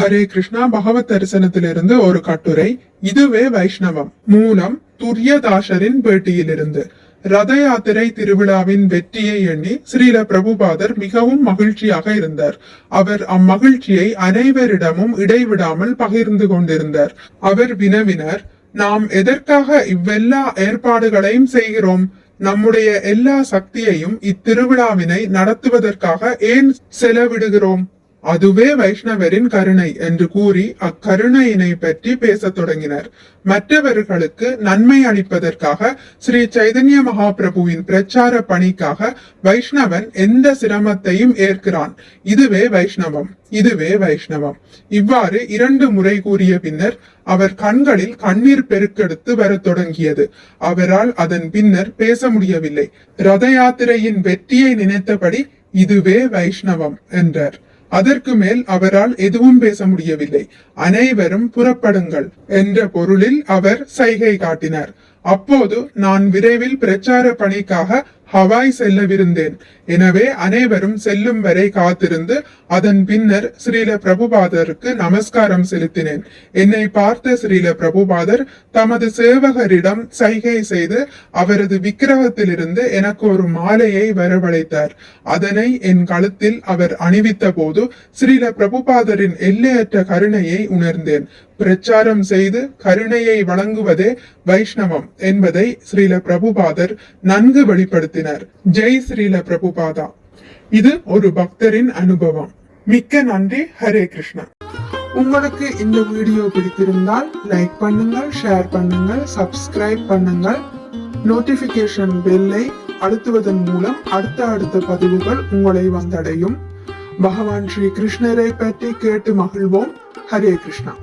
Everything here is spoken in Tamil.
ஹரே கிருஷ்ணா பகவத் தரிசனத்திலிருந்து ஒரு கட்டுரை. இதுவே வைஷ்ணவம். மூலம் துர்யதாசரின் பேட்டியிலிருந்து. ரத யாத்திரை திருவிழாவின் வெற்றியை எண்ணி ஸ்ரீல பிரபுபாதர் மிகவும் மகிழ்ச்சியாக இருந்தார். அவர் அம்மகிழ்ச்சியை அனைவரிடமும் இடைவிடாமல் பகிர்ந்து கொண்டிருந்தார். அவர் வினவினர், நாம் எதற்காக இவ்வெல்லா ஏற்பாடுகளையும் செய்கிறோம்? நம்முடைய எல்லா சக்தியையும் இத்திருவிழாவினை நடத்துவதற்காக ஏன் செலவிடுகிறோம்? அதுவே வைஷ்ணவரின் கருணை என்று கூறி அக்கருணையினை பற்றி பேசத் தொடங்கினர். மற்றவர்களுக்கு நன்மை அளிப்பதற்காக ஸ்ரீ சைதன்ய மகாபிரபுவின் பிரச்சார பணிக்காக வைஷ்ணவன் எந்த சிரமத்தையும் ஏற்கிறான். இதுவே வைஷ்ணவம், இதுவே வைஷ்ணவம். இவ்வாறு 2 முறை கூறிய பின்னர் அவர் கண்களில் கண்ணீர் பெருக்கெடுத்து வரத் தொடங்கியது. அவரால் அதன் பின்னர் பேச முடியவில்லை. ரத யாத்திரையின் வெற்றியை நினைத்தபடி இதுவே வைஷ்ணவம் என்றார். அதற்கு மேல் அவரால் எதுவும் பேச முடியவில்லை. அனைவரும் புறப்படுங்கள் என்ற பொருளில் அவர் சைகை காட்டினார். அப்போது நான் விரைவில் பிரச்சார பணிக்காக ஹவாய் செல்லவிருந்தேன். எனவே அனைவரும் செல்லும் வரை காத்திருந்து அதன் பின்னர் ஸ்ரீல பிரபுபாதருக்கு நமஸ்காரம் செலுத்தினேன். என்னை பார்த்த ஸ்ரீல பிரபுபாதர் தமது சேவகரிடம் சைகை செய்து அவரது விக்கிரகத்திலிருந்து எனக்கு ஒரு மாலையை வரவழைத்தார். அதனை என் கழுத்தில் அவர் அணிவித்த போது ஸ்ரீல பிரபுபாதரின் எல்லையற்ற கருணையை உணர்ந்தேன். பிரச்சாரம் செய்து கருணையை வழங்குவதே வைஷ்ணவம் என்பதை ஸ்ரீல பிரபுபாதர் நன்கு வெளிப்படுத்தினார். ஜெய் ஸ்ரீல பிரபுபாதா. இது ஒரு பக்தரின் அனுபவம். மிக்க நன்றி. ஹரே கிருஷ்ணா. உங்களுக்கு இந்த வீடியோ பிடித்திருந்தால் லைக் பண்ணுங்கள், ஷேர் பண்ணுங்கள், சப்ஸ்கிரைப் பண்ணுங்கள். நோட்டிபிகேஷன் பெல்லை அழுத்துவதன் மூலம் அடுத்த பதிவுகள் உங்களை வந்தடையும். பகவான் ஸ்ரீ கிருஷ்ணரை பற்றி கேட்டு மகிழ்வோம். ஹரே கிருஷ்ணா.